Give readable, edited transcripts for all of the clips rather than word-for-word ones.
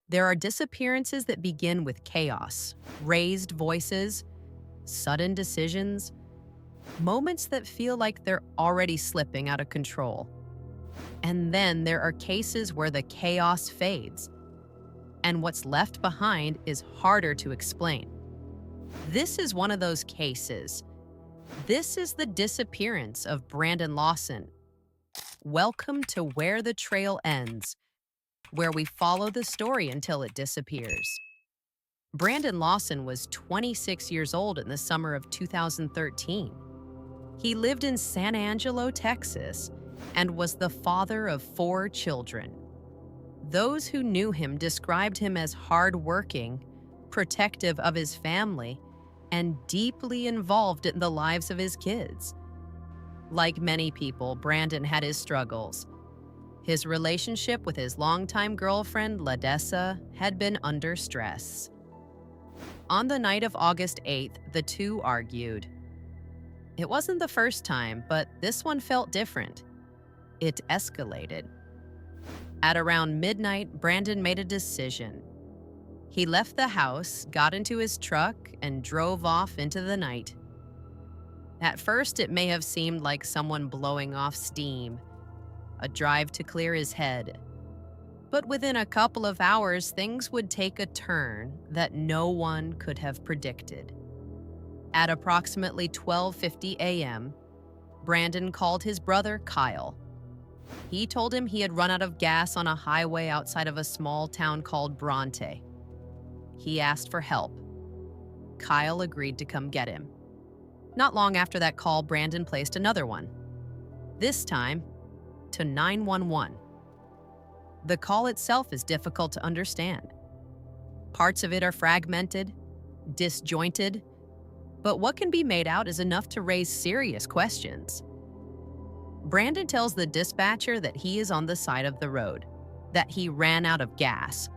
There are disappearances that begin with chaos, raised voices, sudden decisions, moments that feel like they're already slipping out of control. And then there are cases where the chaos fades, and what's left behind is harder to explain. This is one of those cases. This is the disappearance of Brandon Lawson. Welcome to Where the Trail Ends, where we follow the story until it disappears. Brandon Lawson was 26 years old in the summer of 2013. He lived in San Angelo, Texas, and was the father of 4 children. Those who knew him described him as hardworking, protective of his family, and deeply involved in the lives of his kids. Like many people, Brandon had his struggles. His relationship with his longtime girlfriend, Ladessa, had been under stress. On the night of August 8th, the two argued. It wasn't the first time, but this one felt different. It escalated. At around midnight, Brandon made a decision. He left the house, got into his truck, and drove off into the night. At first, it may have seemed like someone blowing off steam, a drive to clear his head. But within a couple of hours, things would take a turn that no one could have predicted. At approximately 12:50 a.m., Brandon called his brother, Kyle. He told him he had run out of gas on a highway outside of a small town called Bronte. He asked for help. Kyle agreed to come get him. Not long after that call, Brandon placed another one. This time, to 911. The call itself is difficult to understand. Parts of it are fragmented, disjointed, but what can be made out is enough to raise serious questions. Brandon tells the dispatcher that he is on the side of the road, that he ran out of gas.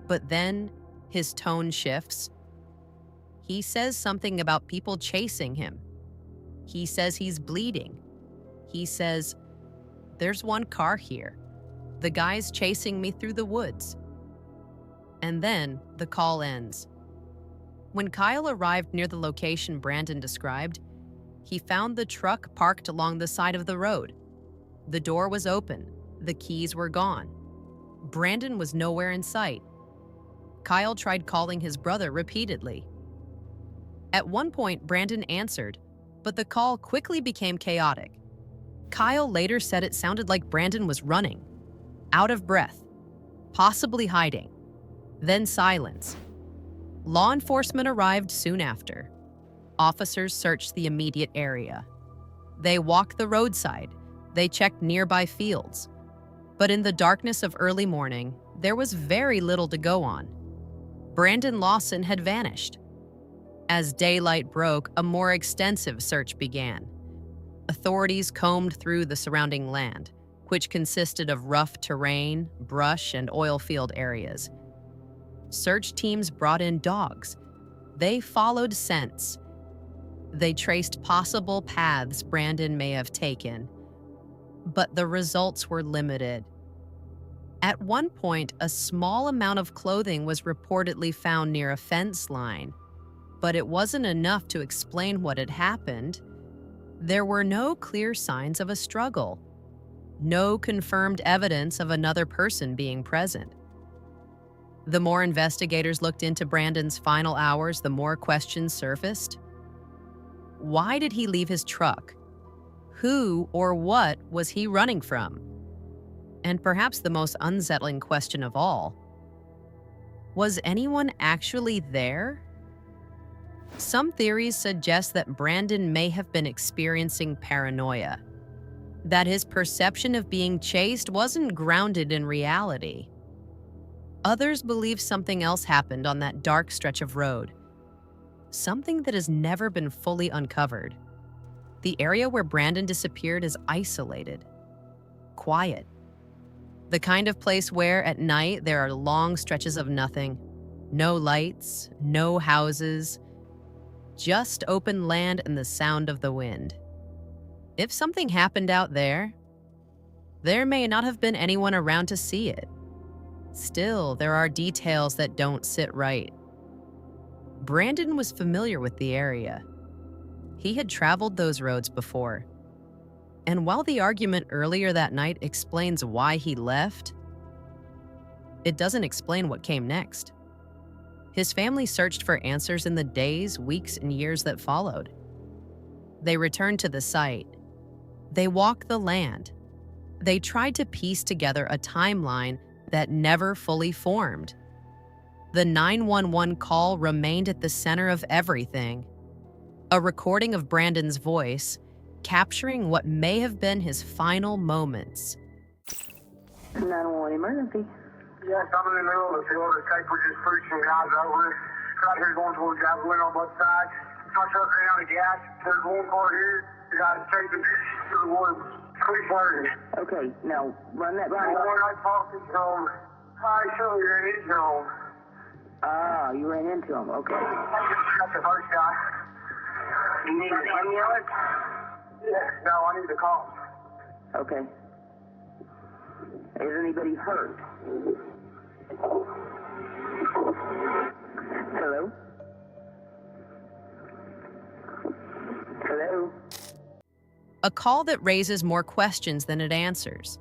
But then his tone shifts. He says something about people chasing him. He says he's bleeding. He says, "There's one car here. The guy's chasing me through the woods." And then the call ends. When Kyle arrived near the location Brandon described, he found the truck parked along the side of the road. The door was open. The keys were gone. Brandon was nowhere in sight. Kyle tried calling his brother repeatedly. At one point, Brandon answered, but the call quickly became chaotic. Kyle later said it sounded like Brandon was running, out of breath, possibly hiding. Then silence. Law enforcement arrived soon after. Officers searched the immediate area. They walked the roadside. They checked nearby fields. But in the darkness of early morning, there was very little to go on. Brandon Lawson had vanished. As daylight broke, a more extensive search began. Authorities combed through the surrounding land, which consisted of rough terrain, brush, and oil field areas. Search teams brought in dogs. They followed scents. They traced possible paths Brandon may have taken, but the results were limited. At one point, a small amount of clothing was reportedly found near a fence line, but it wasn't enough to explain what had happened. There were no clear signs of a struggle, no confirmed evidence of another person being present. The more investigators looked into Brandon's final hours, the more questions surfaced. Why did he leave his truck? Who or what was he running from? And perhaps the most unsettling question of all, was anyone actually there? Some theories suggest that Brandon may have been experiencing paranoia, that his perception of being chased wasn't grounded in reality. Others believe something else happened on that dark stretch of road, something that has never been fully uncovered. The area where Brandon disappeared is isolated, quiet, the kind of place where at night there are long stretches of nothing, no lights, no houses, just open land and the sound of the wind. If something happened out there, there may not have been anyone around to see it. Still, there are details that don't sit right. Brandon was familiar with the area. He had traveled those roads before. And while the argument earlier that night explains why he left, it doesn't explain what came next. His family searched for answers in the days, weeks, and years that followed. They returned to the site. They walked the land. They tried to piece together a timeline that never fully formed. The 911 call remained at the center of everything. A recording of Brandon's voice, capturing what may have been his final moments. 911 emergency. Yes, I'm in the middle of the field. The tank was just pushing guys over. Right here going towards Javelin on both sides. My truck ran out of gas. There's one car here. The guys taking to the woods. Quick flirting. Okay, now run that by. The one I talked to home. I surely ran into him. Ah, you ran into him. Okay. That's the first guy. You need an ambulance? Yeah, no, I need the call. Okay. Is anybody hurt? Hello? Hello? A call that raises more questions than it answers.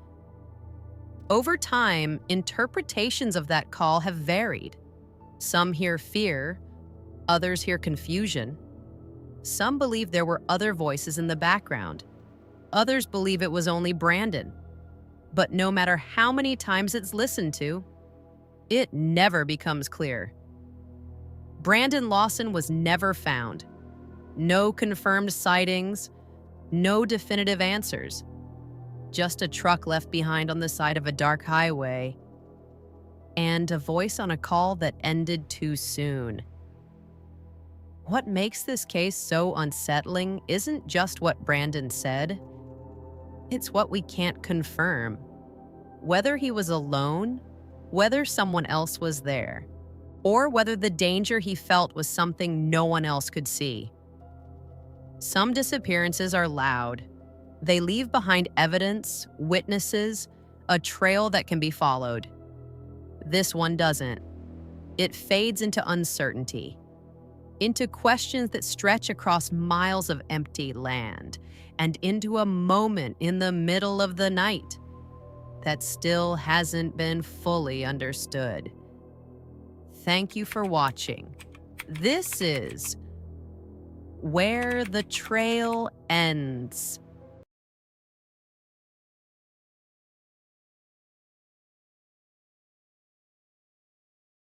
Over time, interpretations of that call have varied. Some hear fear, others hear confusion. Some believe there were other voices in the background. Others believe it was only Brandon. But no matter how many times it's listened to, it never becomes clear. Brandon Lawson was never found. No confirmed sightings, no definitive answers. Just a truck left behind on the side of a dark highway, and a voice on a call that ended too soon. What makes this case so unsettling isn't just what Brandon said. It's what we can't confirm. Whether he was alone, whether someone else was there, or whether the danger he felt was something no one else could see. Some disappearances are loud. They leave behind evidence, witnesses, a trail that can be followed. This one doesn't. It fades into uncertainty, into questions that stretch across miles of empty land, and into a moment in the middle of the night that still hasn't been fully understood. Thank you for watching. This is Where the Trail Ends.